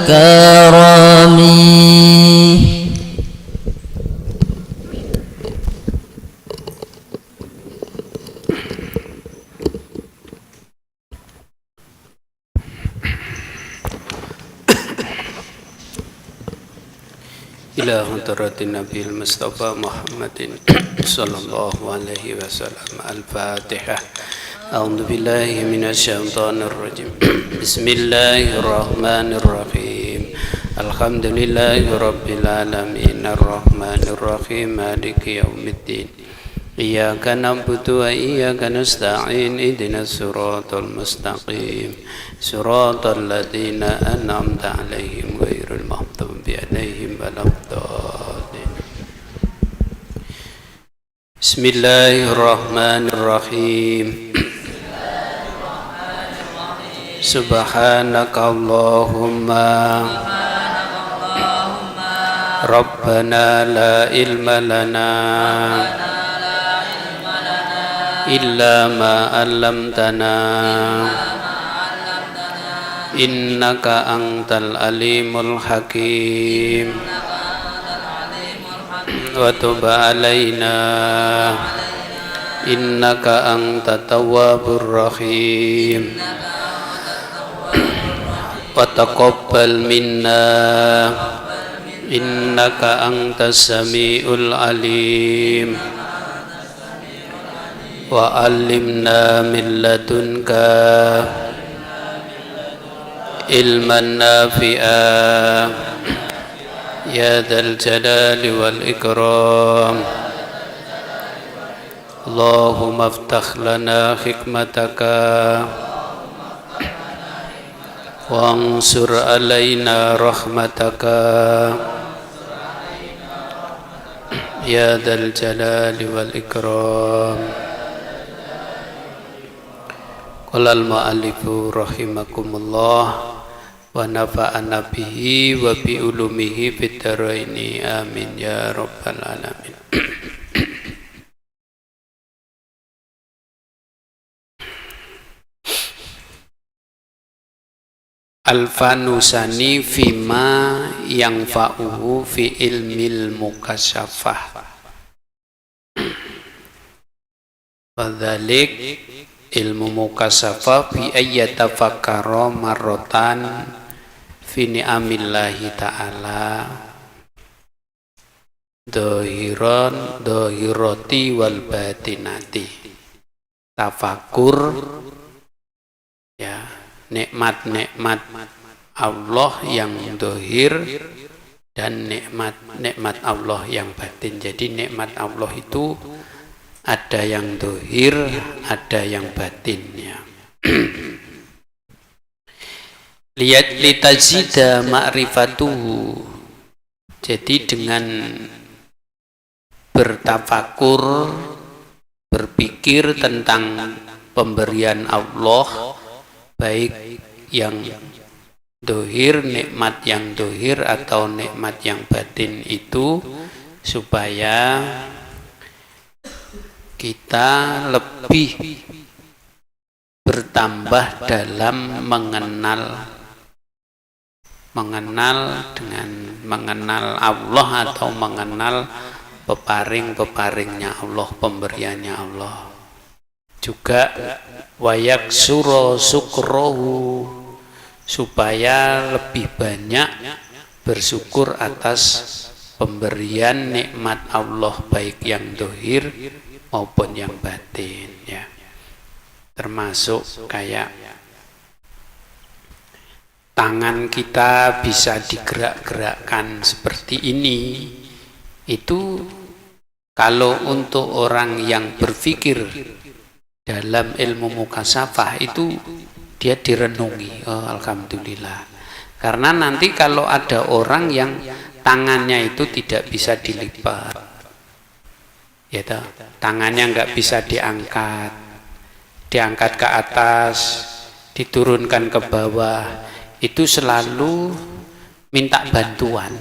كرمي إلى حضرة النبي المصطفى محمد صلى الله عليه وسلم. الفاتحة. أعوذ بالله من الشيطان الرجيم. بسم الله الرحمن الرحيم. الحمد لله رب العالمين الرحمن الرحيم مالك يوم الدين. إياك نعبد وإياك نستعين اهدنا الصراط المستقيم صراط الذين أنعمت عليهم غير المغضوب عليهم ولا الضالين. بسم الله الرحمن الرحيم. سبحانك اللهم ربنا لا علم لنا إلا ما علمتنا إنك أنت العليم الحكيم وتب علينا إنك أنت التواب الرحيم وتقبل منا إنك أنت السميع العليم وعلمنا من لدنك علما نافعا يا ذا الجلال والإكرام. اللهم افتح لنا حكمتك وانصر علينا رحمتك يا ذا الجلال والإكرام. Qala al-mu'allifu rahimakumullah wa nafa'ana bihi wa bi ulumihi fid dharaini amin ya rabbal alamin. Al-fanusani fima yang fa'uhu fi ilmil mukasyafah wadhalik ilmu mukasyafah bi ayyatafakkara marrotan fi ni'amillahi ta'ala dhahirati wal batinati. Tafakur ya, nikmat-nikmat Allah yang dohir dan nikmat Allah yang batin. Jadi nikmat Allah itu ada yang dohir, ada yang batin ya. Lihat litazida ma'rifatuhu. Jadi dengan bertafakur, berpikir tentang pemberian Allah, baik yang dohir, nikmat yang dohir atau nikmat yang batin itu, supaya kita lebih bertambah dalam mengenal Allah atau mengenal peparing-peparingnya Allah, pemberiannya Allah. Juga wayak suro sukrohu, supaya lebih banyak bersyukur atas pemberian nikmat Allah baik yang dohir maupun yang batin ya. Termasuk kayak tangan kita bisa digerak-gerakkan seperti ini, itu kalau untuk orang yang berpikir dalam ilmu mukasyafah itu dia direnungi, oh alhamdulillah. Karena nanti kalau ada orang yang tangannya itu tidak bisa dilipat, ya toh, tangannya nggak bisa diangkat ke atas, diturunkan ke bawah, itu selalu minta bantuan,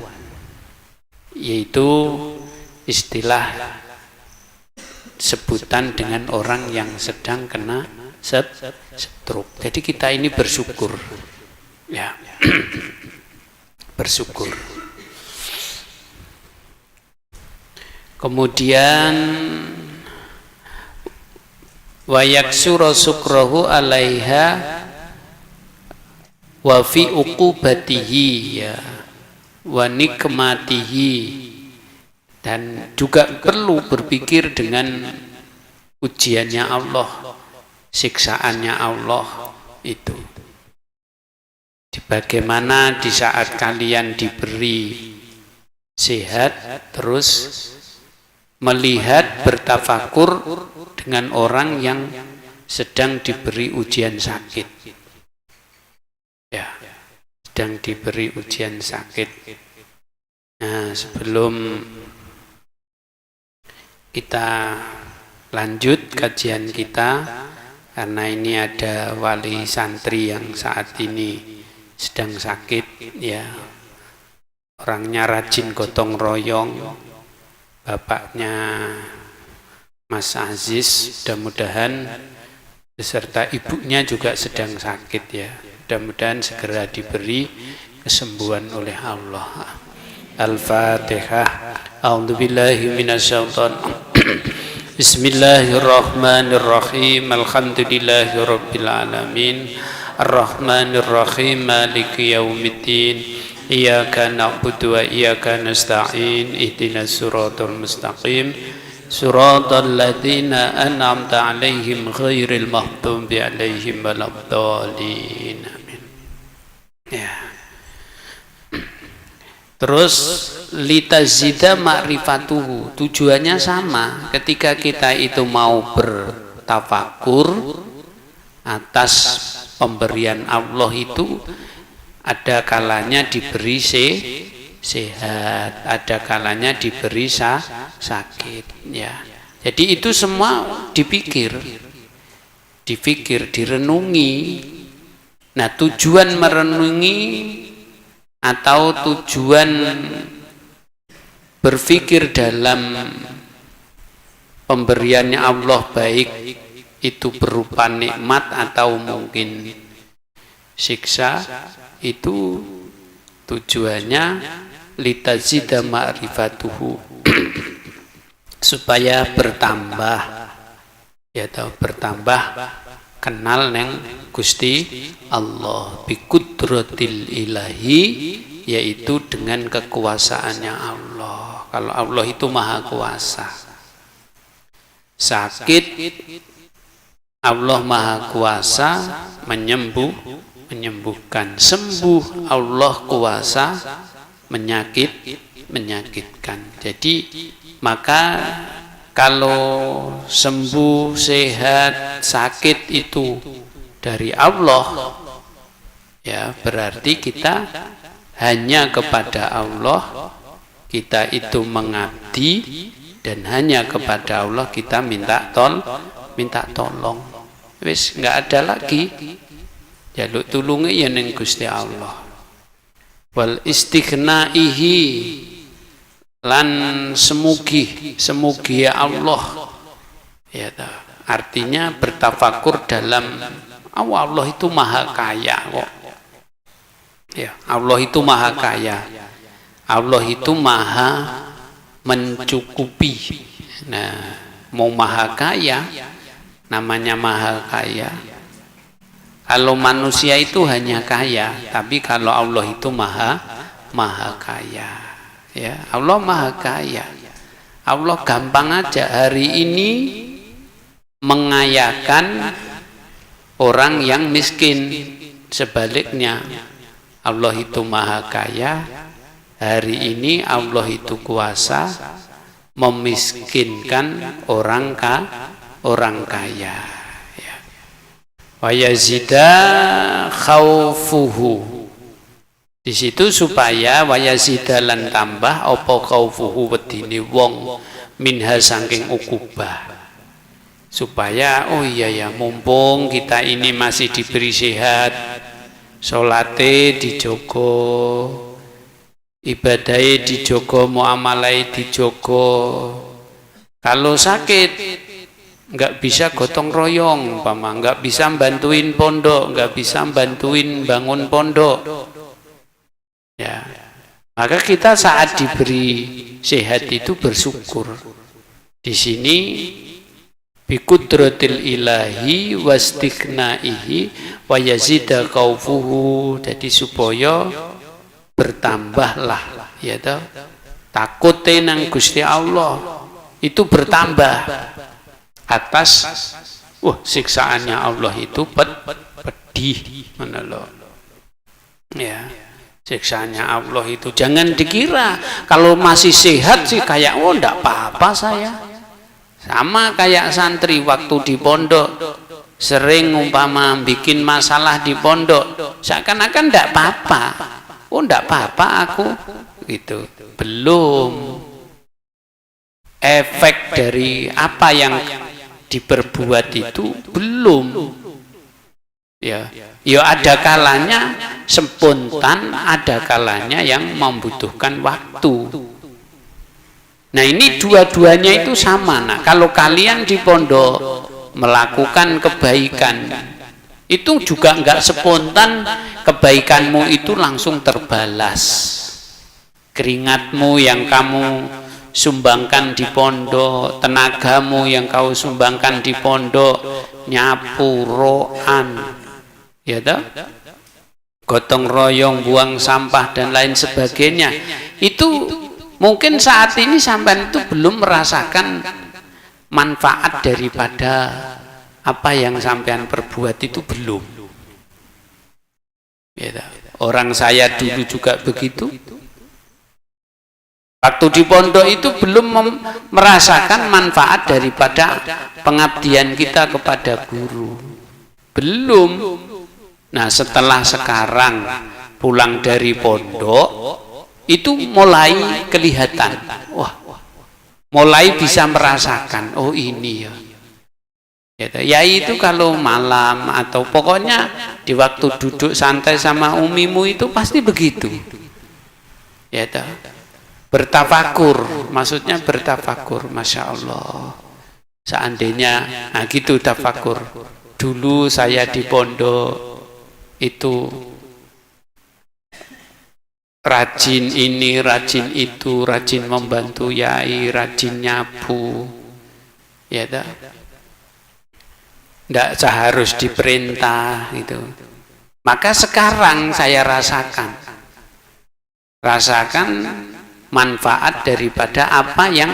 yaitu istilah sebutan dengan orang yang sedang kena stroke. Jadi kita ini bersyukur ya. bersyukur. Kemudian wa yaksura syukrahu alaiha wa fi uqubatihi ya wa nikmatihi, dan juga perlu berpikir dengan ujiannya Allah, siksaannya Allah itu. Bagaimana di saat kalian diberi sehat terus melihat, bertafakur dengan orang yang sedang diberi ujian sakit. Ya, sedang diberi ujian sakit. Nah, sebelum kita lanjut kajian kita, karena ini ada wali santri yang saat ini sedang sakit, ya, orangnya rajin gotong royong, bapaknya Mas Aziz, mudah-mudahan beserta ibunya juga sedang sakit, ya, mudah-mudahan segera diberi kesembuhan oleh Allah. Al-Fatihah. A'udzubillahi minasyaitonir Bismillahirrahmanirrahim. Alhamdulillahirabbil alamin. Ar-Rahmanir-Rahim. Maliki yaumiddin. Iyyaka na'budu wa iyyaka nasta'in. Ihdinas siratal mustaqim. Siratal ladzina an'amta 'alaihim ghairil maghdubi 'alaihim waladdallin. Amin. Ya. Terus litazida ma'rifatuhu, tujuannya sama. Ketika kita itu mau bertafakur atas pemberian Allah itu, ada kalanya diberi sehat, ada kalanya diberi sakit, ya. Jadi itu semua dipikir, direnungi. Nah, tujuan merenungi atau tujuan berpikir dalam pemberiannya Allah, baik itu berupa nikmat atau mungkin siksa, itu tujuannya litazida ma'rifatuhu, supaya bertambah, ya, tahu, bertambah kenal neng Gusti Allah biqudratil ilahi, yaitu dengan kekuasaannya Allah. Kalau Allah itu maha kuasa. Sakit, Allah maha kuasa menyembuhkan. Sembuh, Allah kuasa menyakitkan. Jadi maka kalau sembuh, sehat, sakit itu dari Allah, ya, berarti kita hanya kepada Allah kita itu mengabdi, dan hanya kepada Allah kita minta tolong. Wis nggak ada lagi jaluk tulunge ya ning Gusti Allah. Wal istighnaihi, lan semugi ya Allah, ya, artinya bertafakur dalam Allah itu maha kaya kok, ya, Allah itu maha kaya, Allah itu maha mencukupi. Nah, mau maha kaya, namanya maha kaya. Kalau manusia itu hanya kaya, tapi kalau Allah itu maha kaya. Ya, Allah maha kaya. Allah gampang aja hari ini mengayakan orang yang miskin. Sebaliknya, Allah itu maha kaya. Hari ini Allah itu kuasa memiskinkan orang kaya. Ya. Wa yazida khaufuhu. Di situ supaya wayasidalan tambah apa khaufuhu wedine wong minha saking ukubah, supaya oh iya ya, mumpung kita ini masih diberi sehat, salate dijogo, ibadahe dijogo, muamalai dijogo. Kalau sakit nggak bisa gotong royong, umpama nggak bisa bantuin pondok, nggak bisa bantuin bangun pondok, ya, Maka kita saat diberi sehat itu bersyukur. Di sini biqudratil ilahi wastighnaihi wa yazida khaufuhu, jadi supaya bertambahlah ya toh takute nang Gusti Allah itu bertambah atas siksaannya Allah itu pedih menelo ya. Siksaannya Allah itu jangan dikira kalau masih sehat sih kayak enggak apa-apa saya. Sama kayak santri waktu di pondok sering umpama bikin masalah di pondok, seakan-akan enggak apa-apa. Enggak apa-apa aku gitu. Belum efek dari apa yang diperbuat itu belum. Ya ada kalanya spontan, ada kalanya yang membutuhkan waktu. Nah ini dua-duanya itu sama. Nah kalau kalian di pondok melakukan kebaikan itu juga enggak spontan, kebaikanmu itu langsung terbalas. Keringatmu yang kamu sumbangkan di pondok, tenagamu yang kau sumbangkan di pondok, nyapu, roan, ya toh, gotong royong, buang sampah dan lain sebagainya, itu mungkin saat ini sampean itu belum merasakan manfaat daripada apa yang sampean perbuat itu belum. Ya toh. Orang saya dulu juga begitu. Waktu di pondok itu belum merasakan manfaat daripada pengabdian kita kepada guru. Belum. Nah setelah sekarang pulang dari pondok itu mulai kelihatan, mulai bisa merasakan, oh ini ya itu kalau malam atau pokoknya di waktu duduk santai sama umimu itu pasti begitu ya bertafakur, maksudnya bertafakur, Masya Allah seandainya gitu tafakur, dulu saya di pondok itu rajin ini, rajin itu, rajin membantu yai, rajin nyapu, ya tak? Tidak seharus diperintah itu. Maka sekarang saya rasakan manfaat daripada apa yang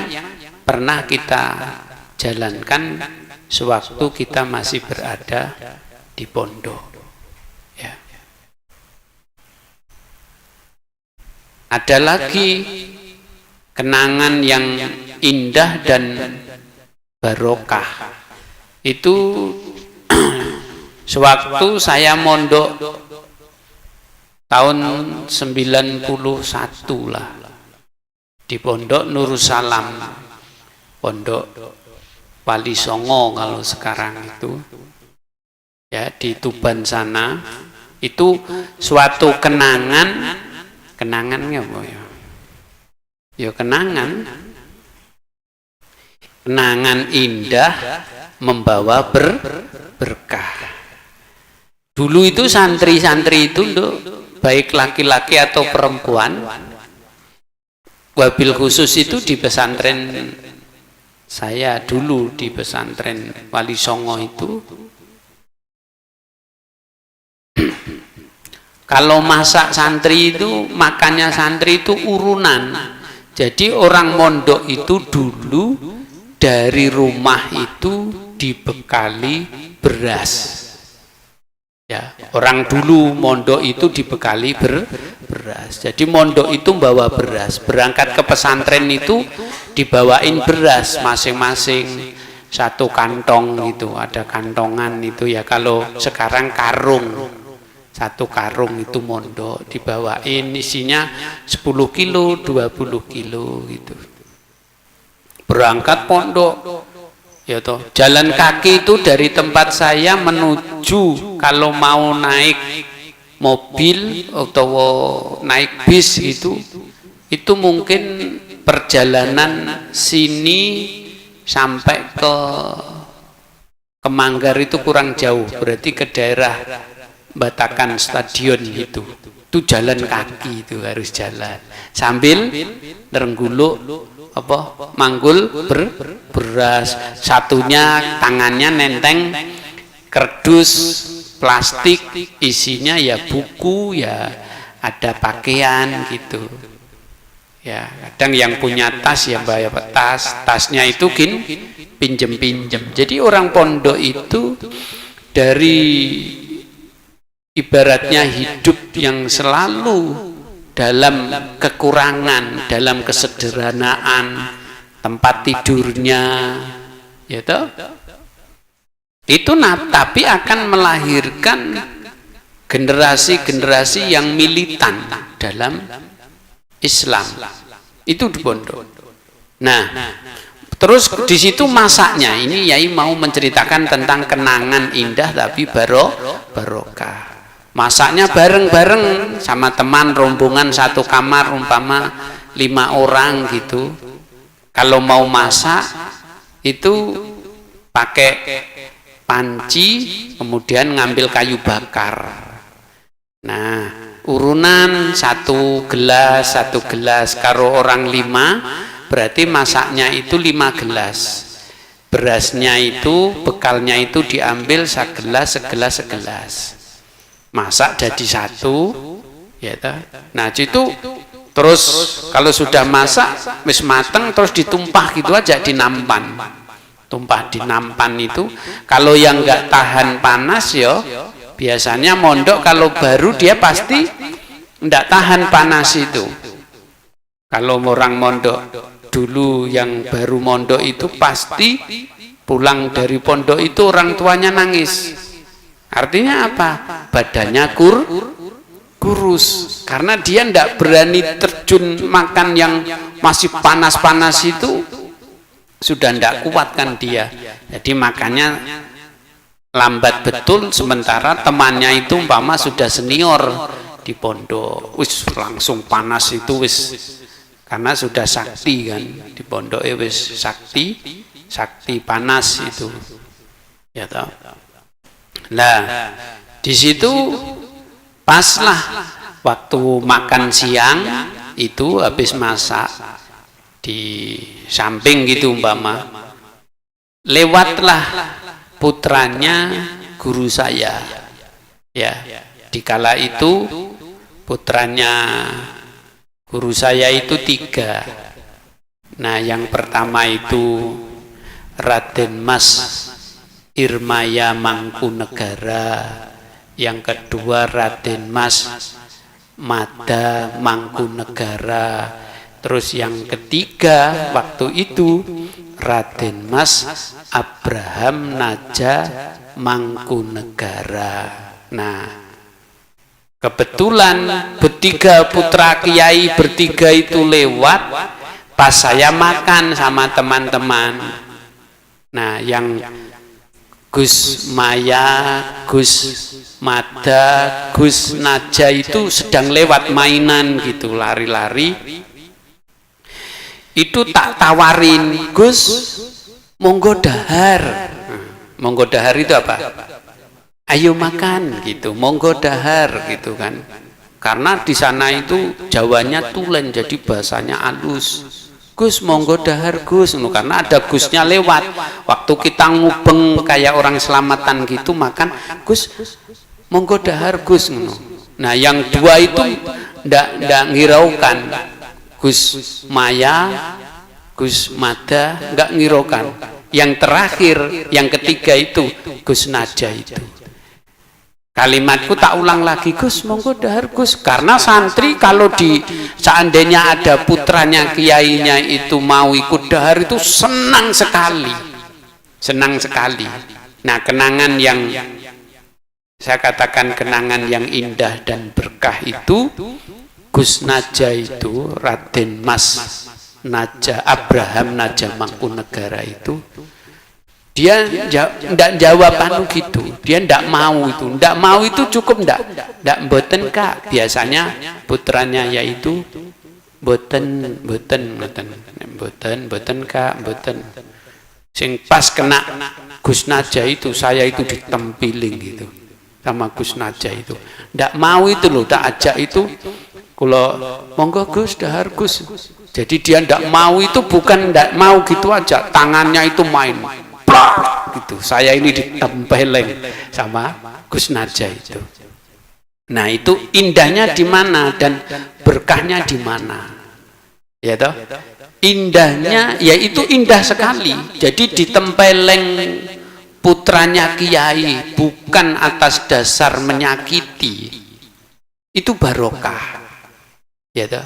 pernah kita jalankan sewaktu kita masih berada di pondok. Ada lagi kenangan yang indah dan barokah. Itu sewaktu saya mondok tahun 91 lah di Pondok Nursalam, Pondok Wali Songo kalau sekarang itu ya di Tuban sana. Itu suatu kenangannya apa ya? Ya kenangan indah membawa berkah. Dulu itu santri-santri itu baik laki-laki atau perempuan, wabil khusus itu di pesantren saya dulu di pesantren Wali Songo itu. Kalau masak santri itu, makannya santri itu urunan. Jadi orang mondok itu dulu dari rumah itu dibekali beras. Ya, orang dulu mondok itu dibekali beras. Jadi mondok itu bawa beras. Berangkat ke pesantren itu dibawain beras masing-masing satu kantong itu. Ada kantongan itu ya. Kalau sekarang karung. Satu karung itu mondok dibawain isinya 10 kilo, 20 kilo gitu. Berangkat pondok ya toh. Jalan kaki itu dari tempat saya menuju kalau mau naik mobil atau naik bis itu mungkin perjalanan sini sampai ke Manggar itu kurang jauh, berarti ke daerah Batakan Stadion itu Itu jalan kaki, itu harus jalan sambil nerengguluk manggul beras, satunya tangannya nenteng kerdus plastik, isinya ya buku, ya ada pakaian gitu. Ya, kadang yang punya tas ya bayar tasnya itu pinjem. Jadi orang pondok itu dari ibaratnya hidup yang selalu dalam kekurangan, dalam kesederhanaan, tempat tidurnya, ya toh? Itu tapi akan melahirkan generasi-generasi yang militan dalam Islam. Itu di pondok. Nah, terus di situ masaknya, ini Yai mau menceritakan tentang kenangan indah tapi barokah. Masaknya bareng-bareng sama teman, rombongan satu kamar umpama 5 orang gitu. Kalau mau masak itu pakai panci, kemudian ngambil kayu bakar. Nah, urunan satu gelas. Kalau orang 5 berarti masaknya itu 5 gelas. Berasnya itu, bekalnya itu diambil segelas. Masak jadi 1, ya toh. Nah, itu terus kalau sudah masak wis mateng terus ditumpah gitu aja di nampan. Tumpah di nampan itu, kalau yang enggak tahan panas ya biasanya mondok kalau baru dia pasti enggak tahan panas itu. Kalau orang mondok dulu yang baru mondok itu pasti pulang dari pondok itu orang tuanya nangis. Artinya apa? Badannya kurus karena dia enggak berani terjun makan yang masih panas-panas itu, sudah enggak kuat kan dia. Jadi makanya lambat betul, sementara temannya itu umpama sudah senior di pondok, wis langsung panas itu wis, karena sudah sakti kan di pondok wis sakti panas itu, ya toh. Nah, di situ paslah waktu makan siang itu habis masak di samping gitu umpama, lewatlah putranya guru saya. Ya, dikala itu putranya guru saya itu 3. Nah, yang pertama itu Raden Mas Irmaya Mangkunegara, yang kedua Raden Mas Mada Mangkunegara, terus yang ketiga waktu itu Raden Mas Abraham Naja Mangkunegara. Nah, kebetulan bertiga putra kiai bertiga itu lewat pas saya makan sama teman-teman. Nah, yang Gus Maya, Gus Mada, Gus Naja itu sedang lewat mainan gitu, lari-lari. Itu tak tawarin, Gus, monggo dahar. Monggo dahar itu apa? Ayo makan gitu, monggo dahar gitu kan. Karena di sana itu Jawanya tulen, jadi bahasanya halus. Gus, monggo dahar Gus, karena ada Gusnya lewat. Waktu kita ngubeng kayak orang selamatan gitu makan, Gus, monggo dahar Gus. Nah, yang 2 itu ndak ngiraukan. Gus Maya, Gus Mada nggak ngiraukan. Yang terakhir, yang ketiga itu Gus Naja itu. Kalimatku tak ulang lagi, Gus monggo dahar Gus, karena santri kalau seandainya ada putranya kiainya itu mau ikut dahar itu senang sekali. Nah, kenangan yang saya katakan kenangan yang indah dan berkah itu Gus Naja itu, Raden Mas Naja Abraham Naja Mangkunegara itu, dia ndak jawab gitu, dia ndak mau itu cukup ndak mboten Kak. Biasanya putranya yaitu mboten Kak, mboten. Sing pas kena Gus Naja itu saya itu ditempiling gitu. sama Gus Najah itu. Ndak mau itu loh, tak ajak itu. Kalau monggo Gus, dahar Gus. Jadi dia ndak mau itu bukan ndak mau gitu aja, tangannya itu main. Plak, gitu. Saya ini ditempeleng sama Gus Najah itu. Nah, itu indahnya di mana dan berkahnya di mana? Ya toh? Indahnya yaitu indah sekali. Jadi ditempeleng putranya kiai bukan atas dasar menyakiti, itu barokah. Ya toh?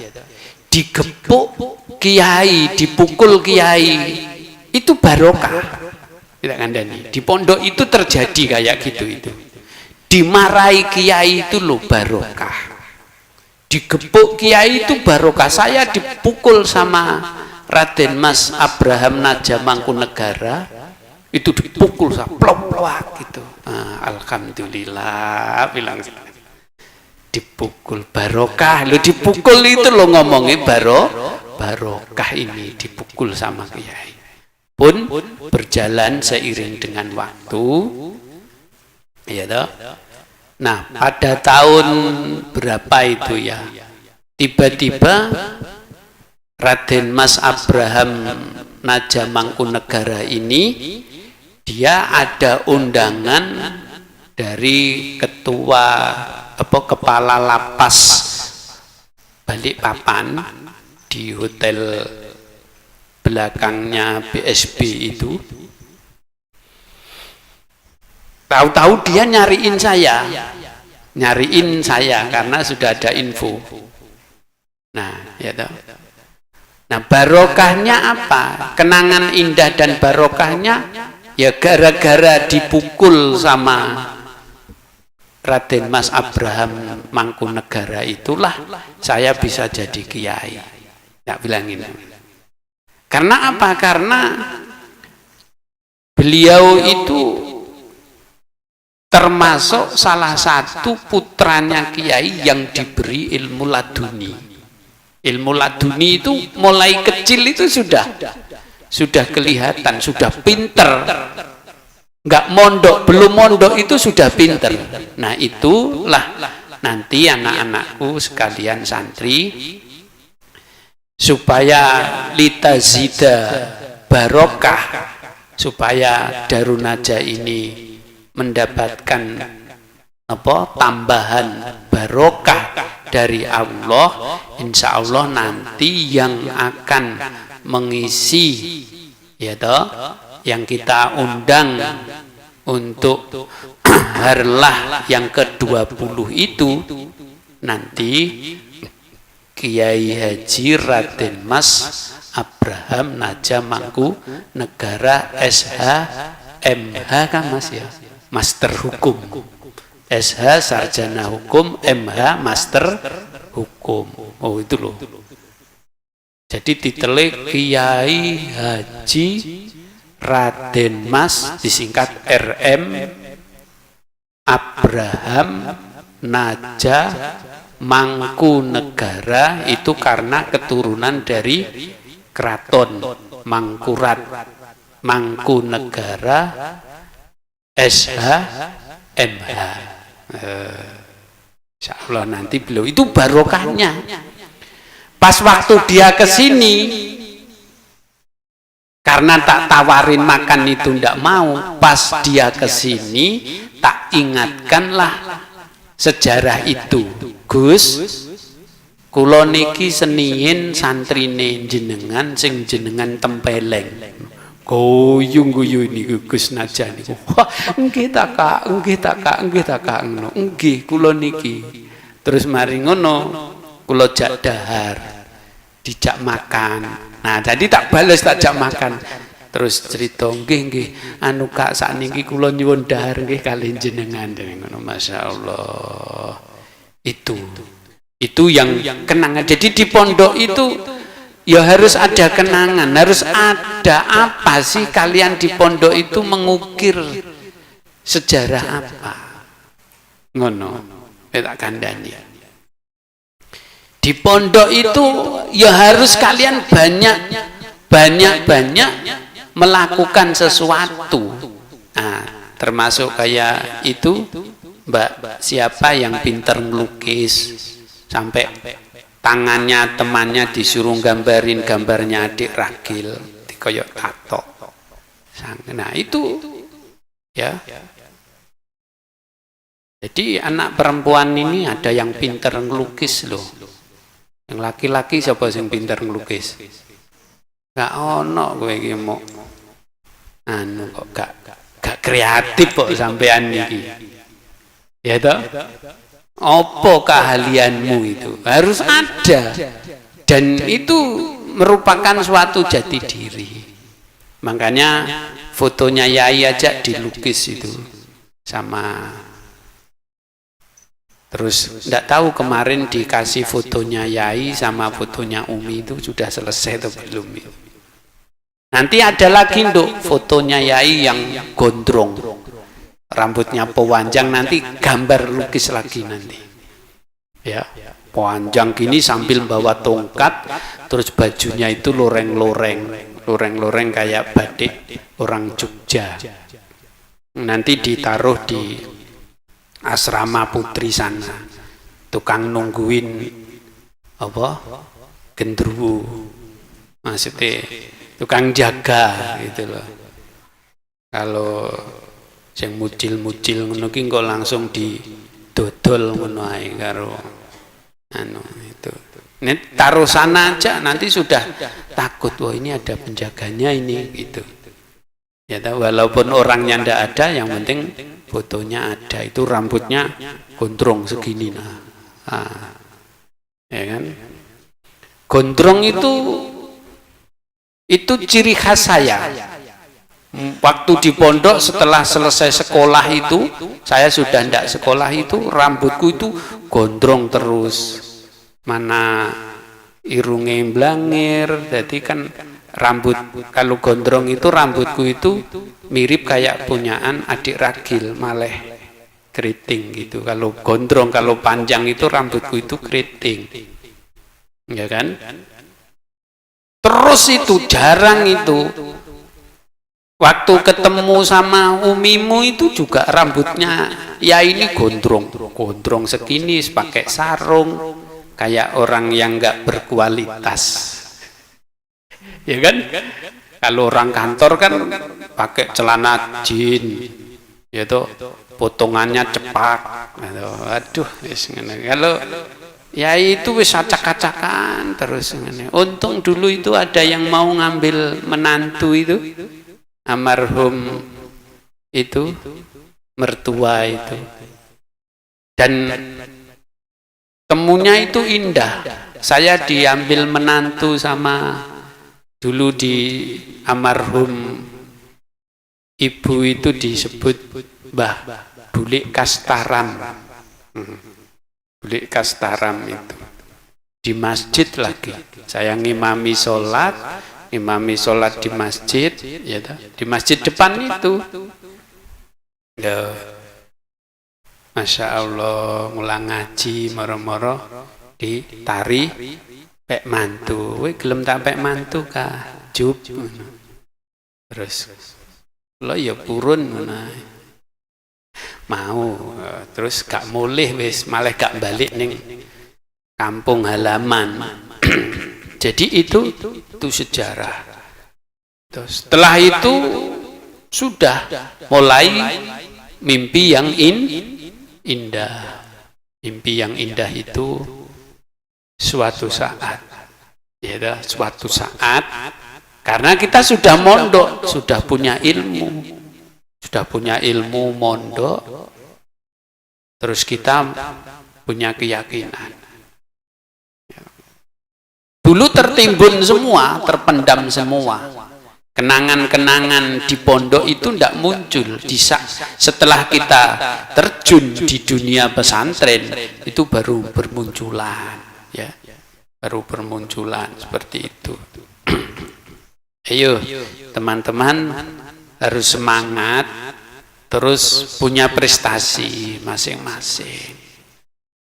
Digepuk kiai, dipukul kiai, itu barokah. Tidak kandani. Di pondok itu terjadi kayak gitu itu. Dimarahi kiai itu loh barokah. Digepuk kiai itu barokah. Saya dipukul sama Raden Mas Abraham Naja Mangkunegara, itu dipukul saya plok gitu. Alhamdulillah bilang dipukul barokah. Lo dipukul itu lo ngomongnya barokah ini dipukul sama kiai. Pun berjalan seiring dengan waktu. Ya toh? Nah, pada tahun berapa itu ya? Tiba-tiba Raden Mas Abraham Naja Mangkunegara ini dia ada undangan dari kepala lapas Balikpapan di hotel belakangnya BSB itu. Tahu-tahu dia nyariin saya karena sudah ada info. Nah, ya toh. Nah, barokahnya apa? Kenangan indah dan barokahnya ya gara-gara dipukul sama Raden Mas Abraham Mangkunegara itulah saya bisa jadi kiai. Tak bilangin. Karena apa? Karena beliau itu termasuk salah satu putranya kiai yang diberi ilmu laduni. Ilmu laduni itu mulai kecil itu sudah kelihatan, sudah pinter. Enggak mondok, belum mondok itu sudah pinter. Nah, itulah nanti anak-anakku sekalian santri supaya litazida barokah, supaya Darun Najah ini mendapatkan tambahan barokah dari Allah. Insya Allah nanti yang akan mengisi ya toh, yang kita undang untuk harlah yang ke-20 itu nanti Kiai Haji Raden Mas Abraham Naja Mangkunegara SH MH kan Mas ya, Master Hukum. SH Sarjana Hukum, MH Master Hukum. Oh itu loh. Jadi titelnya Kiai Haji Raden Mas, disingkat RM Abraham Naja Mangkunegara, itu karena keturunan dari keraton Mangkurat Mangkunegara SH MH. Insya Allah nanti beliau itu barokahnya. Pas waktu dia ke sini, karena tak tawarin makan itu ndak mau. Pas dia ke sini, tak ingatkanlah sejarah itu. Gus, kula niki seniin santrine jenengan sing jenengan tempeleng. Guyung-guyu niku Gus Najah niku. Wah, nggih ta Kak, nggih ta Kak, nggih ta Kak ngono. Nggih kula niki. Terus mari ngono kula jak dahar, dijak makan. Nah, jadi tak bales, tak jak makan. Terus cerita nggih anu Kak sakniki kula nyuwun dahar nggih kali jenengan ngono. Masyaallah. Itu yang kenangan. Jadi di pondok itu ya harus ada kenangan, harus ada apa sih kalian di pondok itu mengukir sejarah apa? Ngono, tak kandani. Di pondok itu ya harus kalian banyak melakukan sesuatu. Nah, termasuk kayak itu Mbak siapa yang pinter ngelukis sampai tangannya temannya disuruh gambarin gambarnya adik ragil dikoyok tato. Nah itu ya. Jadi anak perempuan ini ada yang pinter ngelukis loh. Yang laki-laki siapa yang pinter ngelukis? Gak ono kowe iki mau anu kok gak kreatif kok sampean iki. Ya toh? Apa keahlianmu itu? Harus ada. Dan itu merupakan suatu jati diri. Makanya fotonya Yai aja dilukis itu sama. Terus enggak tahu kemarin dikasih fotonya Yai sama fotonya Umi itu sudah selesai atau belum itu. Nanti ada lagi Nduk fotonya Yai yang gondrong. Rambutnya pewanjang, nanti gambar lukis lagi nanti. Ya, pewanjang gini sambil bawa tongkat, terus bajunya itu loreng-loreng kayak batik orang Jogja. Nanti ditaruh di asrama putri sana. Tukang nungguin apa? Gendruwo. Maksudnya tukang jaga gitu loh. Kalau yang mucil-mucil ngono ki kok langsung didodol ngono ae karo anu itu. Ini taruh sana aja nanti sudah takut wah ini ada penjaganya ini gitu. Ya walaupun orangnya ndak ada yang penting fotonya ada. Itu rambutnya gondrong segini nah. Ya kan? Gondrong itu ciri khas saya. Waktu di pondok setelah selesai sekolah itu, saya sudah tidak sekolah itu, rambutku itu gondrong terus. Mana irungnya blangir, jadi kan rambut kalau gondrong itu rambutku itu mirip kayak punyaan adik ragil, malah keriting gitu. Kalau gondrong, kalau panjang itu rambutku itu keriting, ya kan? Terus itu jarang itu. Waktu ketemu sama umimu itu juga rambutnya ya ini gondrong segini, pakai sarung, kayak orang yang nggak berkualitas, ya kan? Kalau orang kantor kan pakai celana jeans, yaitu potongannya cepak, aduh, kalau ya itu wis acak-acakan terus. Untung dulu itu ada yang mau ngambil menantu itu. Almarhum itu mertua itu, dan temunya itu indah. Saya diambil menantu sama dulu di almarhum ibu itu disebut Mbah Bulik Kastaram. Bulik Kastaram itu di masjid lagi. Saya ngimami sholat di masjid, ya di masjid depan itu. Ya, Masya Allah, ngulang ngaji moro-moro ditari pek mantu. Wih, gelem tak pek mantu kah? Jub. Terus lo ya purun mau, terus gak mulih wis, malah gak balik ning kampung halaman. Jadi itu sejarah. Terus setelah itu sudah mulai mimpi yang indah. Mimpi yang indah itu suatu saat, ya suatu saat, karena kita sudah mondok, sudah punya ilmu mondok, terus kita punya keyakinan. Dulu tertimbun semua, terpendam semua. Kenangan-kenangan di pondok itu tidak muncul. Setelah kita terjun di dunia pesantren, itu baru bermunculan. Ya, baru bermunculan seperti itu. Ayo, teman-teman harus semangat, terus punya prestasi masing-masing.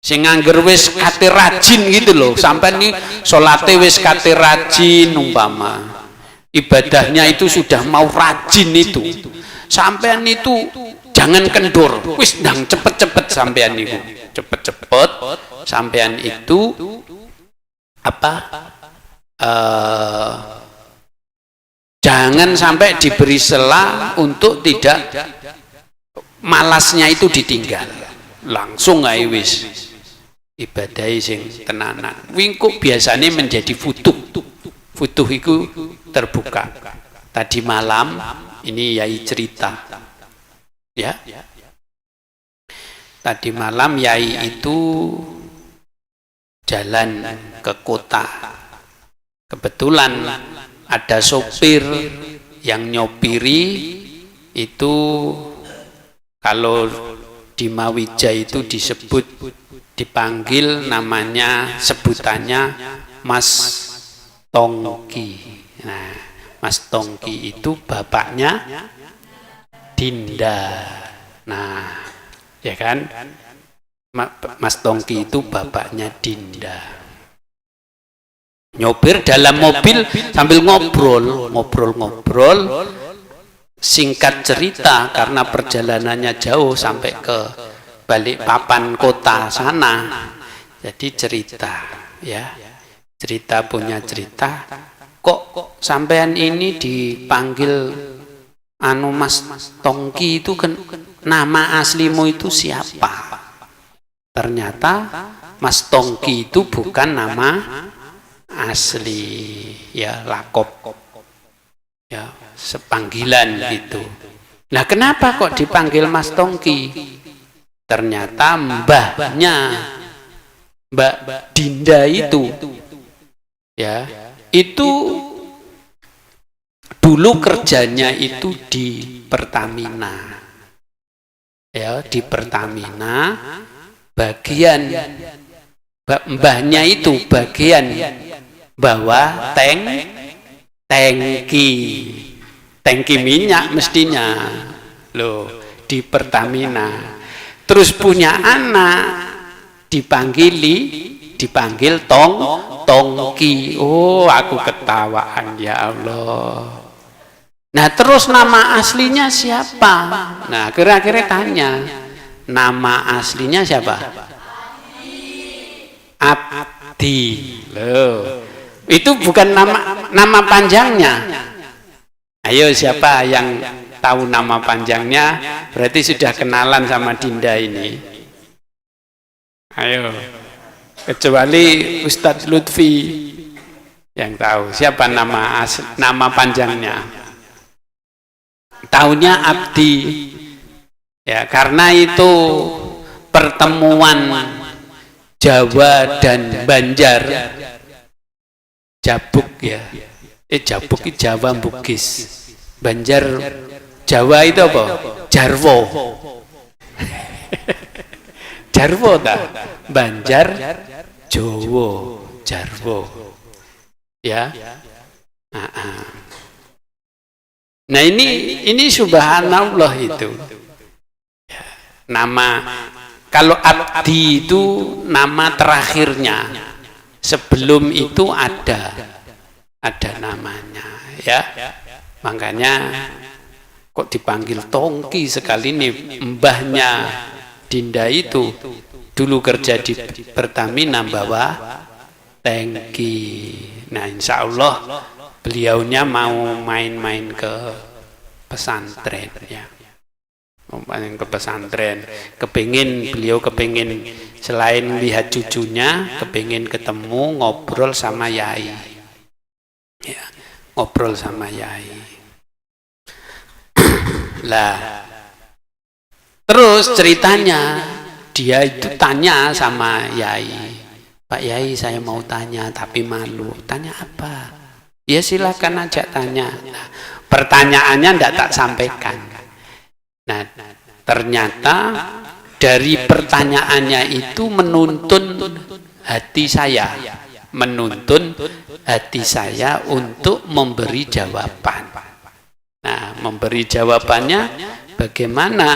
Sing ngangger wis kate rajin gitu loh, sampai nih salate wis kate rajin umpama ibadahnya itu sudah mau rajin itu, sampean itu jangan kendur, wis ndang cepet-cepet sampean niku, cepet-cepet sampean itu apa? Jangan sampai diberi sela untuk tidak malasnya itu ditinggal, langsung ae wis ibadahi sing tenanan. Wingkuk biasanya menjadi futuh itu terbuka. Tadi malam ini Yai cerita, ya. Tadi malam Yai itu jalan ke kota. Kebetulan ada sopir yang nyopiri itu, kalau di Mawija itu dipanggil namanya, sebutannya Mas Tongki. Nah, Mas Tongki itu bapaknya Dinda. Nah, ya kan? Mas Tongki itu bapaknya Dinda. Nyopir dalam mobil sambil ngobrol. Singkat cerita, karena perjalanannya jauh sampai ke Balikpapan kota sana, jadi cerita, ya, cerita punya cerita, kok sampean ini dipanggil anu Mas Tongki itu kan, nama aslimu itu siapa? Ternyata Mas Tongki itu bukan nama asli, ya, lakop, ya, sepanggilan gitu. Nah, kenapa kok dipanggil Mas Tongki? Ternyata mbahnya Mbak Dinda itu, ya, itu dulu kerjanya itu di Pertamina, ya, di Pertamina. Bagian mbahnya itu bagian bawah tangki minyak mestinya loh, di Pertamina. Terus punya anak dipanggil Tongki. Oh, aku ketawaan, ya Allah. Nah, terus nama aslinya siapa? Nah, kira-kira tanya, nama aslinya siapa? Abdi. Loh, itu bukan nama panjangnya. Ayo, siapa yang tahu nama panjangnya? Berarti sudah kenalan sama Dinda ini. Ayo, kecuali Ustadz Lutfi yang tahu siapa nama panjangnya. Tahunya Abdi, ya, karena itu pertemuan Jawa dan Banjar, Jabuk, ya. Jabuk itu Jawa Bugis. Banjar Jawa itu apa? Jarwo. Jarwo tak? Banjar Jowo, Jarwo. Ya. Nah, ini subhanallah itu. Nama, kalau Abdi itu nama terakhirnya. Sebelum itu ada namanya, ya. Makanya kok dipanggil Tongki sekali nih. Mbahnya Dinda itu dulu kerja di Pertamina bawa tangki. Nah, insya Allah beliaunya mau main-main ke pesantren, ya. Mau main ke pesantren. Beliau kepingin selain lihat cucunya, kepingin ketemu, ngobrol sama Yai, ya, ngobrol sama Yai. Lah, terus ceritanya dia itu tanya sama Yai, Pak Yai, saya mau tanya tapi malu. Tanya apa? Ya, silakan aja tanya. Nah, pertanyaannya tidak tak sampaikan. Nah, ternyata dari pertanyaannya itu menuntun hati saya untuk memberi jawaban. Nah, memberi jawabannya bagaimana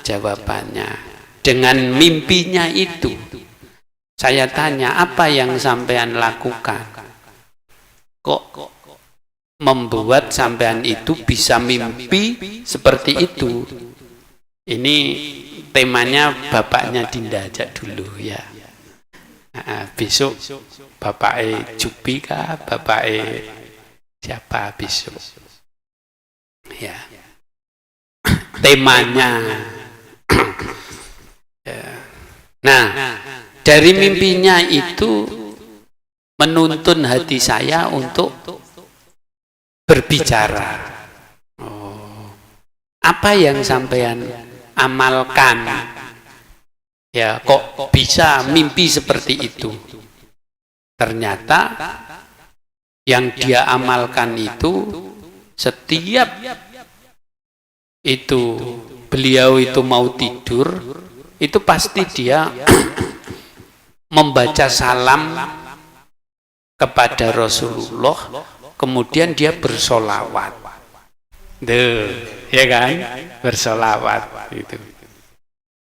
jawabannya? Dengan mimpinya itu. Saya tanya, apa yang sampean lakukan? Kok membuat sampean itu bisa mimpi seperti itu? Ini temanya bapaknya Dinda aja dulu ya. Besok bapaknya Jupi kah, bapaknya siapa besok? Ya. Temanya. Nah, dari mimpinya itu menuntun hati saya untuk berbicara. Apa yang sampean amalkan? Ya, kok bisa mimpi seperti itu? Ternyata yang dia amalkan itu setiap itu beliau itu mau tidur, itu pasti dia membaca salam kepada Rasulullah, kemudian dia bersolawat. Ya kan? Bersolawat itu.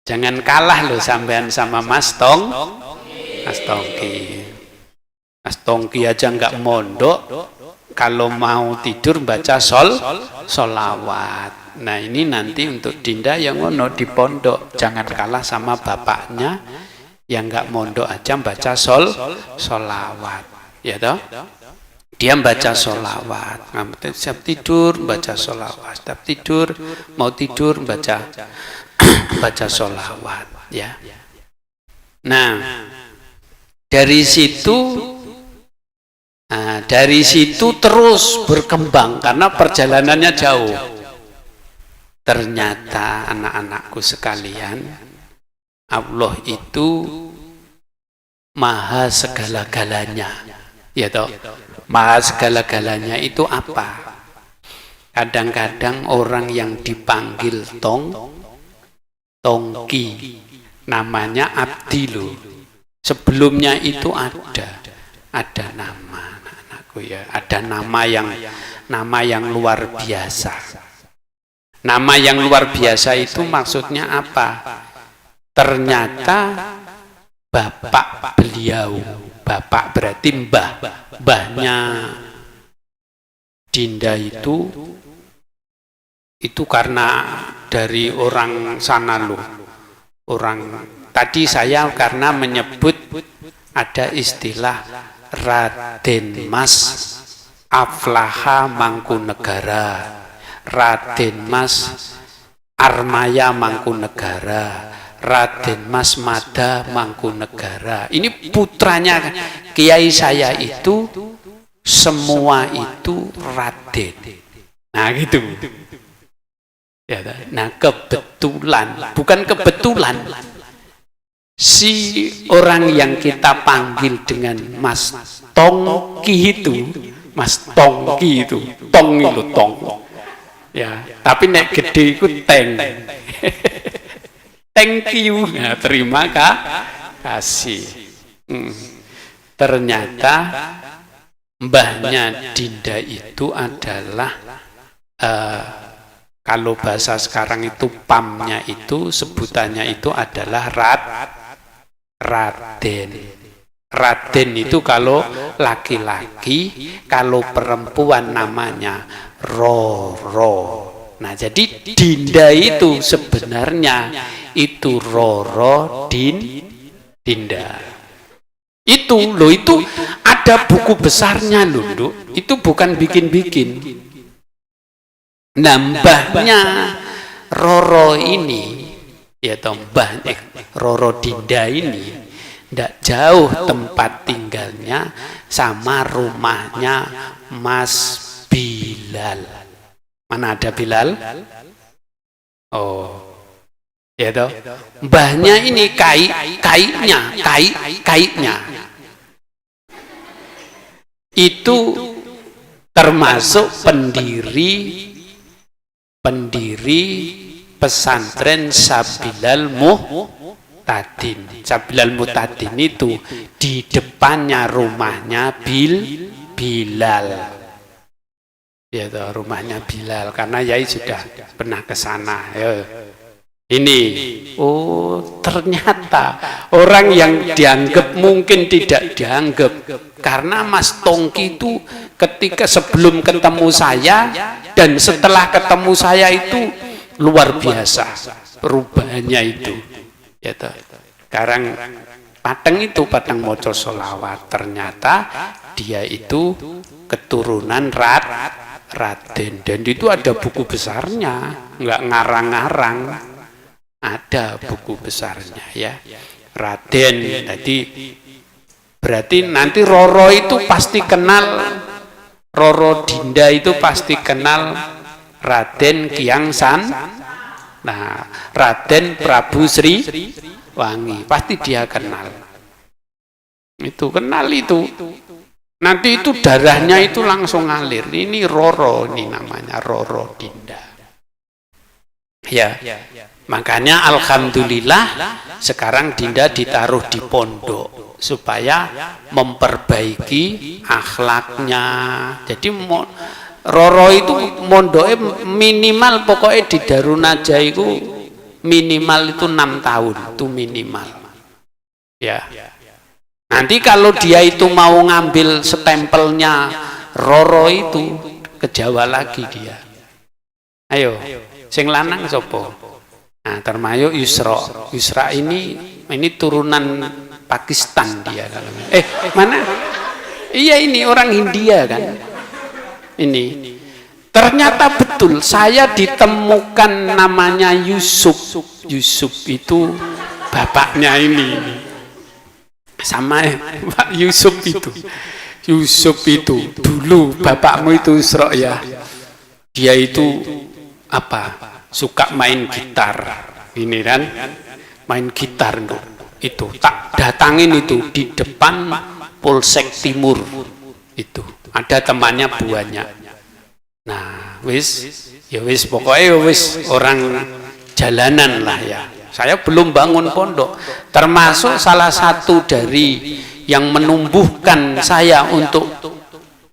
Jangan kalah loh sampean sama Mas Tongki. Mas Tongki aja nggak mondok, kalau mau tidur baca solawat. Nah ini nanti untuk Dinda yang ngono di pondok, jangan kalah sama bapaknya yang nggak mondok aja baca solawat, ya toh? Dia baca solawat, setiap tidur baca solawat, setiap tidur mau tidur baca solawat, ya. Nah dari situ terus berkembang karena perjalanannya jauh. Ternyata anak-anakku sekalian, Allah itu maha segala-galanya, ya toh. Maha segala-galanya itu apa? Kadang-kadang orang yang dipanggil Tongki namanya Abdi loh. Sebelumnya itu ada nama, anakku ya, ada nama yang luar biasa. Nama yang luar biasa itu maksudnya apa? Ternyata bapak beliau, bapak berarti mbahnya Dinda itu karena dari orang sana loh. Orang tadi saya karena menyebut ada istilah Raden Mas Aflaha Mangkunegara, Raden Mas Armaya Mangkunegara, Raden Mas Mada Mangkunegara. Ini putranya kiai saya itu, semua itu Raden. Nah gitu. Ya, nah kebetulan, bukan kebetulan, si orang yang kita panggil dengan Mas Tongki itu, Mas Tongki itu, tong itu tong. Ya, tapi nek gede itu teng. Thank you. Nah, terima kasih. Ternyata mbahnya Dinda itu adalah kalau bahasa sekarang itu pamnya itu sebutannya itu adalah Raden. Raden itu kalau laki-laki, kalau perempuan namanya Roro. Nah jadi Dinda itu sebenarnya itu Roro Dinda. Itu loh, itu ada buku besarnya loh, itu bukan bikin-bikin. Nambahnya Roro ini, ya mbah Roro Dinda ini, tidak jauh tempat tinggalnya sama rumahnya Mas Bilal. Mana ada Bilal? Oh, ya toh. Mbahnya ini kaitnya itu termasuk pendiri pesantren Sabilal Muhtadin. Sabilal Muhtadin itu di depannya rumahnya Bilal. Ya toh, rumahnya Bilal, karena Yai sudah pernah ke sana. Ini, oh ternyata orang yang dianggap mungkin tidak dianggap, karena Mas Tongki itu ketika sebelum ketemu saya dan setelah ketemu saya itu luar biasa. perubahannya itu. Ya toh. Sekarang Pateng itu Pateng moco solawat, ternyata dia itu keturunan Raden, dan itu ada buku besarnya, nggak ngarang-ngarang, ada buku besarnya ya, Raden. Jadi berarti nanti Roro itu pasti kenal, Roro Dinda itu pasti kenal Raden Kiang San. Nah, Raden Prabu Sriwangi pasti dia kenal. Itu kenal itu. Nanti itu darahnya itu langsung ngalir. Ini Roro, ini namanya Roro Dinda. Ya. Makanya alhamdulillah sekarang Dinda ditaruh di pondok supaya memperbaiki akhlaknya. Jadi Roro itu mondoke minimal pokoknya di Darunaja itu minimal itu 6 tahun itu minimal. Ya. Nanti kalau dia itu mau ngambil stempelnya Roro itu ke Jawa lagi dia. Ayo, sing lanang sopo. Nah, termasuk Yusra. Yusra ini turunan Pakistan dia. Mana? Iya ini orang India kan. Ini ternyata betul saya ditemukan namanya Yusuf. Yusuf itu bapaknya ini sama Pak Yusuf itu. Yusuf itu dulu bapakmu itu Yusra ya, dia itu apa, suka main gitar ini kan, main gitar itu tak datangin itu di depan Polsek Timur itu ada temannya banyak. Nah, ya wis pokoknya wis orang jalanan lah ya. Saya belum bangun pondok, termasuk salah satu dari yang menumbuhkan saya untuk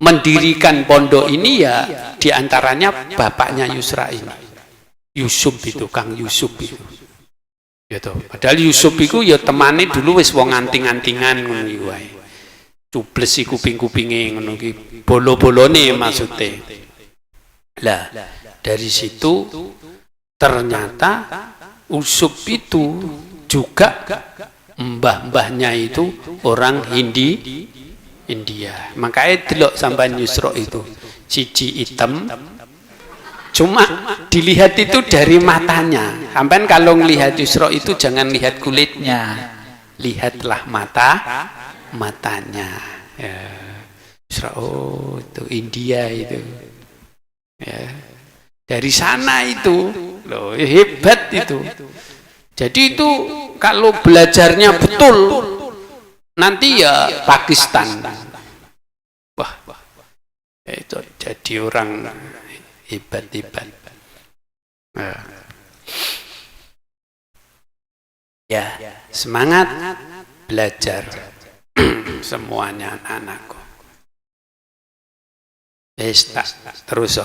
mendirikan pondok ini ya diantaranya bapaknya Yusra ini. Yusuf itu, Kang Yusuf itu. Gitu. Padahal Yusuf itu ya temane dulu wis wong anting-antingan ngono iki wae. Cubles kuping-kupinge ngono iki, bolo-bolone maksudnya. Lah, dari situ ternyata Yusuf itu juga mbah-mbahnya itu orang India. Makanya delok sampean Yusra itu siji hitam, cuma dilihat itu dari matanya. Sampean kalau melihat Yusra itu jangan lihat kulitnya, lihatlah matanya. Ya. Yusra, oh itu India itu. Ya. Dari sana itu, loh hebat itu. Jadi itu kalau belajarnya betul, nanti ya Pakistan. Wah, itu jadi orang hebat. Nah. Ya, semangat belajar semuanya anak-anakku. Terus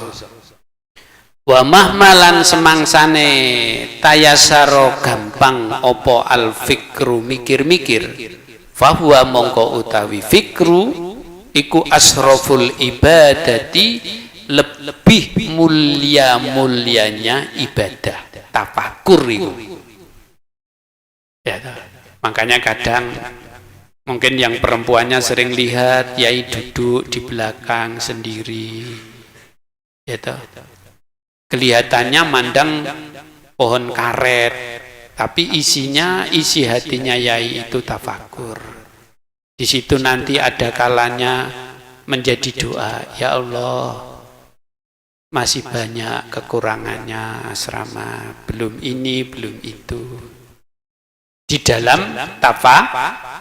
wa mahmalan semangsane tayasaro gampang opo al fikru mikir-mikir fahuwa mongko utawi fikru iku asroful ibadati lebih mulianya ibadah tafakur itu ya, makanya kadang mungkin yang perempuannya sering lihat yai duduk di belakang sendiri ya toh. Kelihatannya mandang pohon karet, tapi isi hatinya yai itu tafakur. Di situ nanti ada kalanya menjadi doa, ya Allah, masih banyak kekurangannya asrama, belum ini, belum itu. Di dalam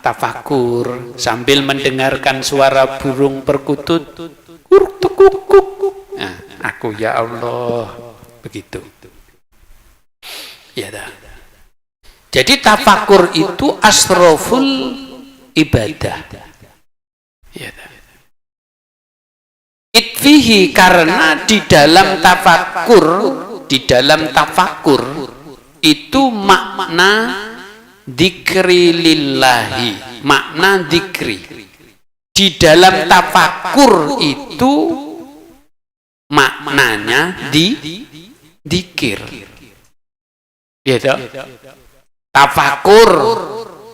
tafakur sambil mendengarkan suara burung perkutut, kuruk-tukuk. Nah, aku ya Allah begitu. Ya dah. Jadi tafakur itu asroful ibadah. Ya dah. Itfihi karena di dalam tafakur itu makna dzikri lillahi, makna dzikri. Di dalam tafakur itu maknanya dzikir. Ya toh? Tafakur,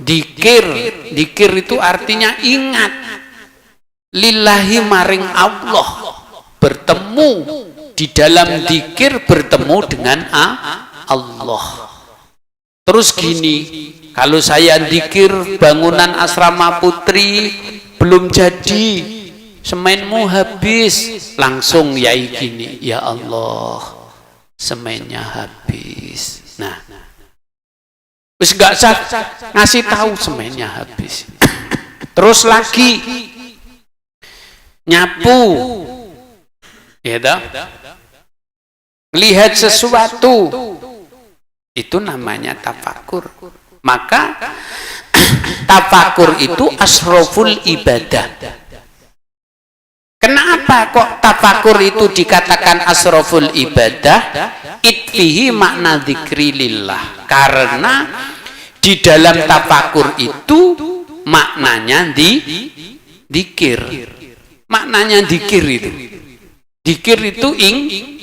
dikir itu artinya ingat. Lillahi maring Allah, bertemu di dalam dikir, bertemu dengan Allah. Terus gini, kalau saya dikir bangunan asrama putri belum jadi, semenmu habis, langsung yai gini, ya Allah, semennya habis. Nah, terus nggak usah ngasih tahu semennya habis. Terus lagi nyapu, ya dah, lihat sesuatu, itu namanya tafakur. Maka tafakur itu asroful ibadah. Kenapa kok tafakur itu dikatakan asroful ibadah? Itfihi makna dzikrilillah. Karena di dalam tafakur itu maknanya dzikir. Maknanya dzikir itu. Dzikir itu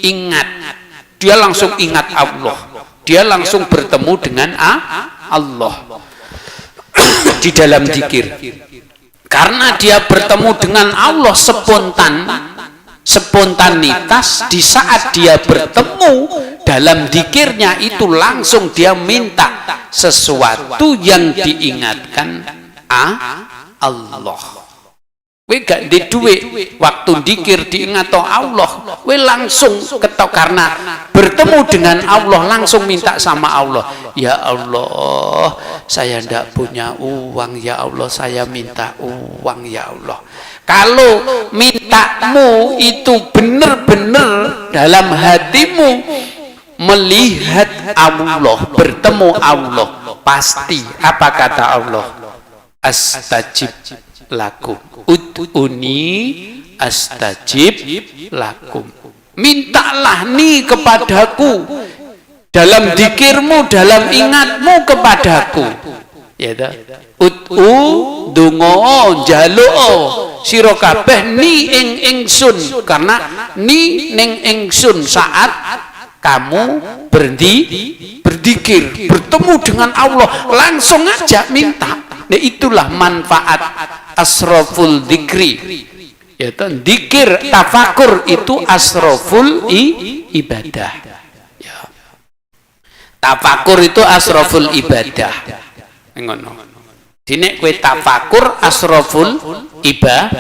ingat. Dia langsung ingat Allah. Dia langsung bertemu dengan Allah di dalam dzikir. Karena dia bertemu dengan Allah spontanitas, di saat dia bertemu dalam dzikirnya itu langsung dia minta sesuatu yang diingatkan Allah. We gak di duit waktu dzikir diingat Allah, we langsung ketok karena bertemu dengan Allah langsung minta sama Allah. Ya Allah, saya ndak punya uang, ya Allah saya minta uang, ya Allah. Kalau mintamu itu benar-benar dalam hatimu melihat Allah, bertemu Allah, pasti apa kata Allah? Astajib lakum, ud'uni astajib lakum. Mintalah nih kepadaku dalam dzikirmu, dalam ingatmu kepadaku. Ya dah. Ud'u donga njaluk sira kabeh ni ing ingsun, karena ni ning ingsun saat kamu berzikir, bertemu dengan Allah, langsung aja minta. Nah, itulah manfaat asroful dzikri. Ya, dzikir tafakur itu asroful ibadah. Ya. Tafakur itu asroful ibadah. Ngono. Dene kowe tafakur asroful ibadah.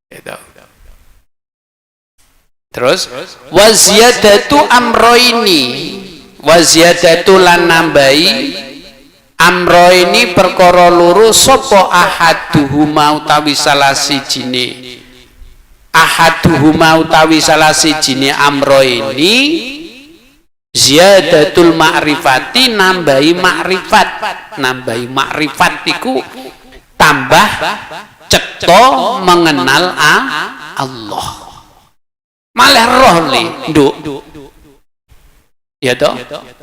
Gitu. Terus waziyadatu amroini, waziyadatu lan nambahi amroini perkara loro sapa ahaduhuma utawi salah sijine, ahaduhuma utawi salah sijine amroini ziyadatul ma'rifati, nambahi makrifat. Nambahi makrifat iku tambah cetha mengenal Allah. Malah roh li nduk. Ya toh?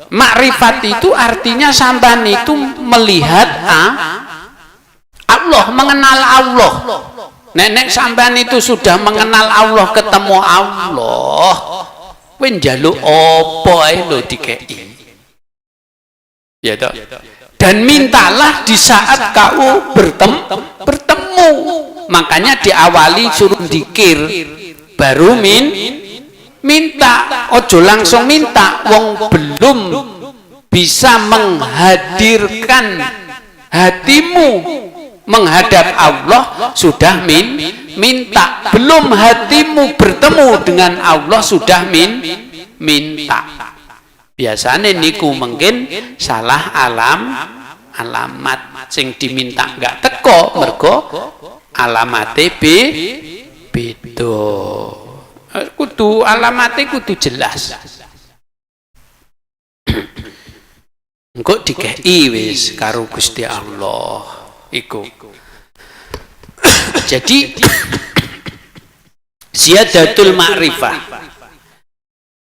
Makrifat itu artinya sampean itu melihat Allah, mengenal Allah. Nenek sampean itu sudah mengenal Allah, ketemu Allah, kowe njaluk apa ae lho dikeki. Ya toh? Dan mintalah di saat kau bertemu. Makanya diawali suruh dzikir, baru minta. Ojo langsung minta, wong belum bisa menghadirkan hatimu menghadap Allah sudah minta. Belum hatimu bertemu dengan Allah sudah minta. Biasanya niku mungkin salah alamat sing diminta nggak teko, mergo alamate beda. Kudu alamatnya kudu jelas. Engko dikei wis karo Gusti Allah iku. Jadi ziyadatul ma'rifah.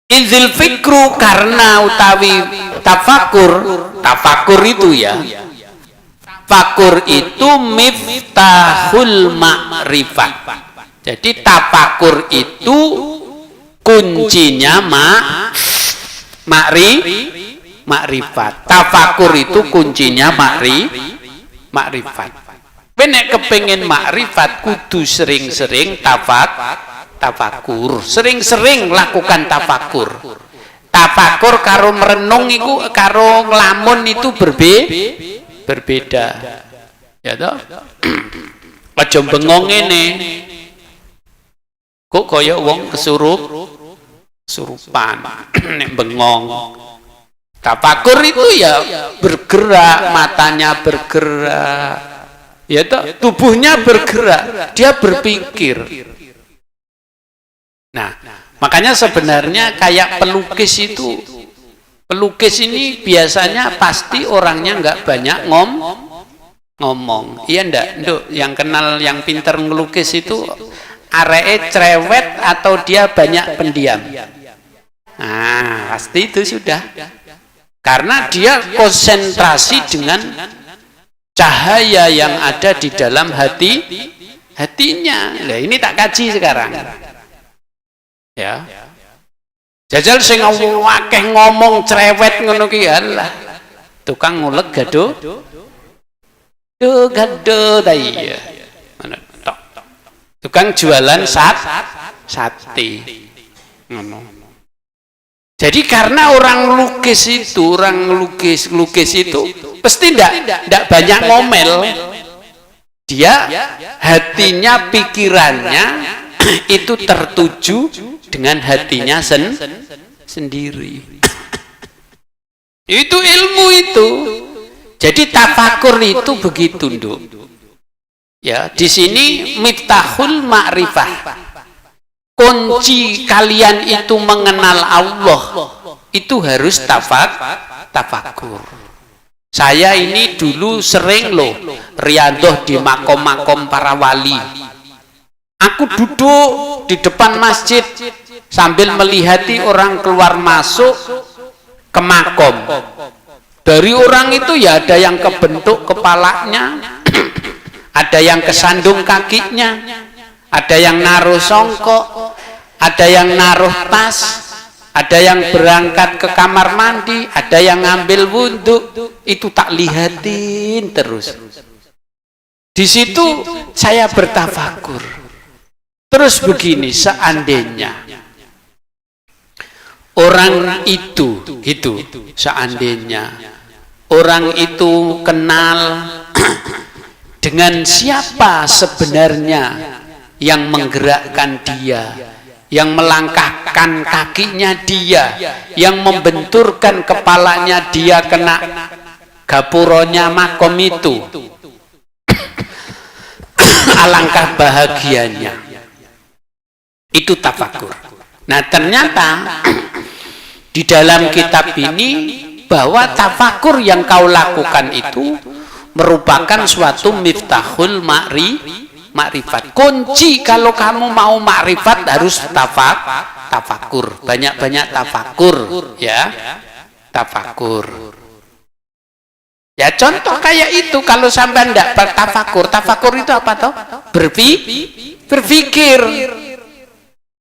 Izil fikru, karena utawi tafakur itu ya. Tafakur itu miftahul ma'rifah. Jadi tafakur itu kuncinya makrifat. Tafakur itu kuncinya makrifat. Kowe nek kepengin makrifat kudu sering-sering tafakur. Sering-sering lakukan tafakur. Tafakur karo merenung iku karo nglamun itu berbeda. Ya toh? Aja bengong ngene. Kok kaya wong kesurupan nek bengong. Tafakur itu ya bergerak, matanya bergerak, ya toh, tubuhnya bergerak, dia berpikir. Nah, makanya sebenarnya kayak pelukis itu, pelukis ini biasanya pasti orangnya nggak banyak ngomong. Iya ndak, Nduk, yang kenal yang pinter ngelukis itu areke cerewet atau dia banyak pendiam. Nah, pasti itu sudah. Karena dia konsentrasi dengan cahaya yang ada di dalam hatinya. Nah, ini tak kaji sekarang. Ya. Jajal sing akeh ngomong cerewet ngono ki Allah. Tukang ngulek gado. Gado ta iya. Tukang jualan sate. Ngono. Jadi karena orang lukis itu pasti tidak banyak ngomel. Dia hatinya, pikirannya itu tertuju dengan hatinya sendiri. Itu ilmu itu. Jadi tafakur itu begitu, Nduk. Ya, di sini miftahul ma'rifah. Kunci kalian itu mengenal Allah itu harus tafakur. Saya ini dulu sering loh riadoh di makom-makom para wali. Aku duduk di depan masjid sambil melihati orang keluar masuk ke makom. Dari orang itu ya ada yang kebentuk kepalanya, ada yang kesandung kakinya, ada yang naruh songkok, ada yang naruh tas, ada yang berangkat ke kamar mandi, ada yang ngambil wudhu. Itu tak lihatin terus. Di situ saya bertafakur. Terus begini, seandainya orang itu gitu, seandainya orang itu kenal dengan siapa sebenarnya yang menggerakkan dia, yang melangkahkan kakinya dia, yang membenturkan kepalanya dia kena gapuronya makom itu. Alangkah bahagianya. Itu tafakur. Nah, ternyata di dalam kitab ini bahwa tafakur yang kau lakukan itu merupakan suatu miftahul makrifat. Kunci kalau kamu mau makrifat harus tafakur. Banyak-banyak tafakur, ya. Tafakur. Ya contoh kayak itu, kalau sampai ndak bertafakur, tafakur itu apa toh? Berpikir.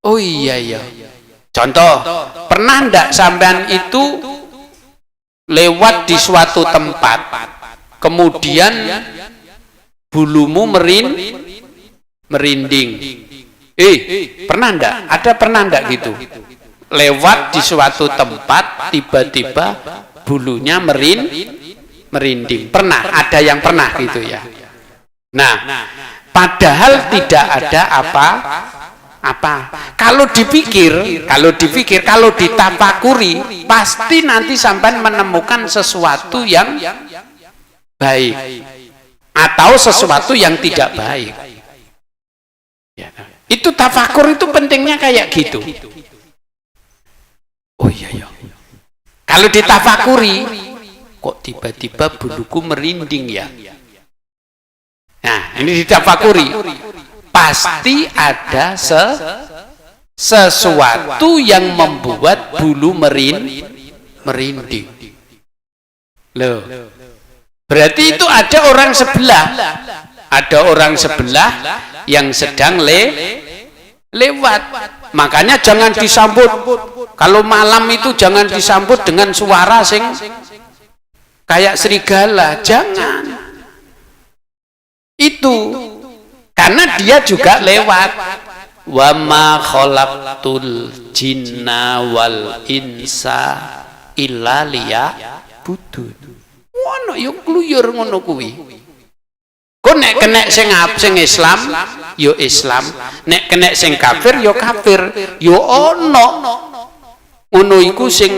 Oh iya ya. Contoh, pernah ndak sampean itu lewat di suatu tempat, kemudian bulumu merinding. Pernah ndak? Ada pernah ndak gitu? Lewat di suatu tempat, tiba-tiba bulunya merinding. Pernah? Ada yang pernah gitu ya? Nah, padahal tidak ada apa. Kalau dipikir, kalau ditafakuri, pasti nanti sampai menemukan sesuatu yang baik atau sesuatu yang tidak baik. Itu tafakur itu pentingnya kayak gitu. Oh iya ya. Kalau ditafakuri, kok tiba-tiba buluku merinding ya? Nah, ini ditafakuri. Pasti ada sesuatu yang membuat bulu merinding. Loh. Berarti itu ada orang sebelah. Ada orang sebelah yang sedang lewat. Makanya jangan disambut, kalau malam itu jangan disambut dengan suara sing kayak serigala, jangan. Itu karena dia juga lewat. Wa ma khalaqtul jinna wal insa illa liya'budun. Ono yo kluyur ngono kuwi. Kok nek kena sing Islam yo Islam, nek kena sing kafir yo kafir, yo ono ngono iku sing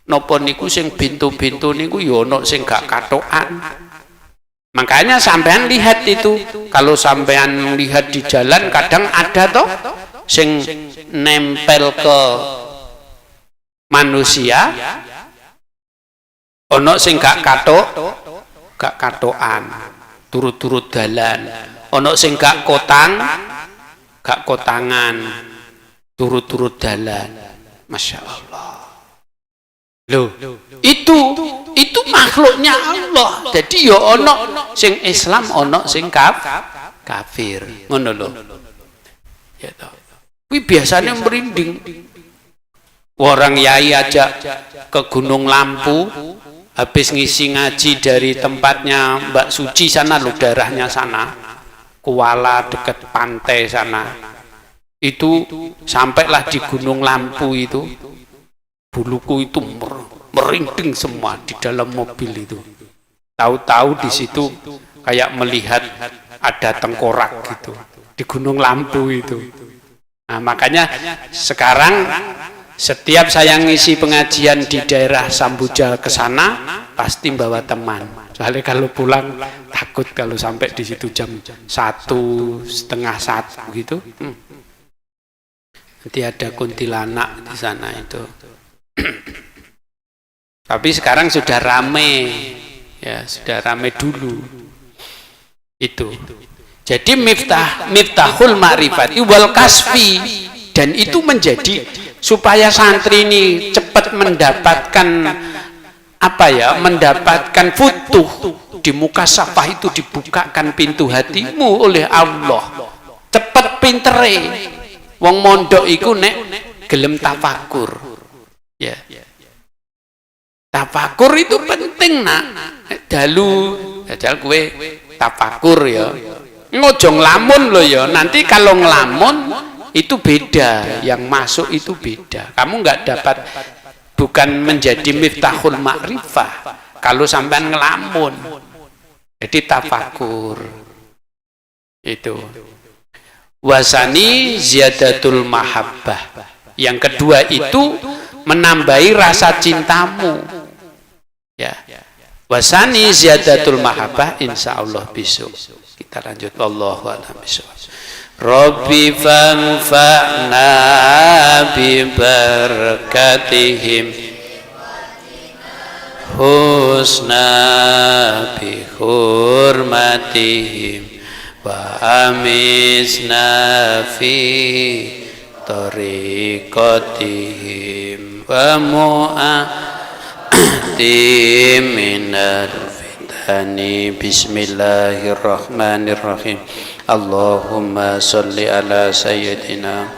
napa niku sing bintu-bintu niku yo ono sing gak katokan. Makanya sampean lihat itu, kalau sampean lihat di jalan kadang ada toh sing nempel ke manusia, ono sing gak katokan, turut-turut dalan. Ono sing gak kotangan, turut-turut dalan. Masya Allah. Loh, itu makhluknya Allah. Jadi ya ono sing Islam, ono sing kafir. Ngono lho. Ya toh. Kuwi biasanya merinding. Orang yai aja ke Gunung Lampu, habis ngisi ngaji dari tempatnya Mbak Suci sana loh, daerahnya sana, Kuala dekat pantai sana. Itu sampailah di Gunung Lampu itu, buluku itu merinding semua di dalam mobil itu. Tahu-tahu di situ kayak melihat ada tengkorak gitu di Gunung Lampu itu. Nah, makanya sekarang setiap saya ngisi pengajian di daerah Sambuja ke sana pasti bawa teman. Soalnya kalau pulang takut kalau sampai di situ jam 1, setengah 1 gitu. Nanti ada kuntilanak di sana itu. Tapi sekarang sudah rame, ya sudah rame dulu itu. Jadi miftahul ma'rifati wal kasfi, dan itu menjadi supaya santri ini cepat mendapatkan mendapatkan futuh di muka safah itu, dibukakan pintu hatimu oleh Allah. Cepat pintere wong mondok iku nek gelem tafakur. Ya. Tafakur itu penting nak. Jajal kowe tafakur ya. Ngojo nglamun lo ya. Nanti kalau nglamun itu beda, yang masuk itu beda. Kamu nggak dapat, bukan menjadi miftahul ma'rifah kalau sampean ngelamun. Jadi tafakur itu. Wasani ziyadatul mahabbah. Yang kedua itu menambahi rasa cintamu. Ya. Wasani ziyadatul mahabbah, insyaallah besok kita lanjut. Wallahu a'lam bishawab. Rabbi fanfa'na bi barakatihim husna bi hurmatihim wa amisna fi tariqatihim wa mu'ati minal fitani. Bismillahirrahmanirrahim. Allahumma salli ala sayyidina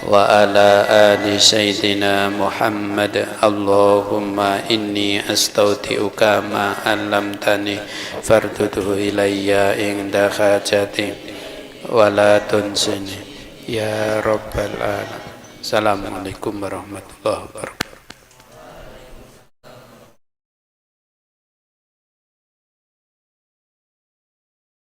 wa ala ali sayyidina Muhammad. Allahumma inni astaudi'uka ma 'allamtani farduduhu ilayya inda hajati wa la tunsini ya rabbal alamin. Assalamualaikum warahmatullahi wabarakatuh.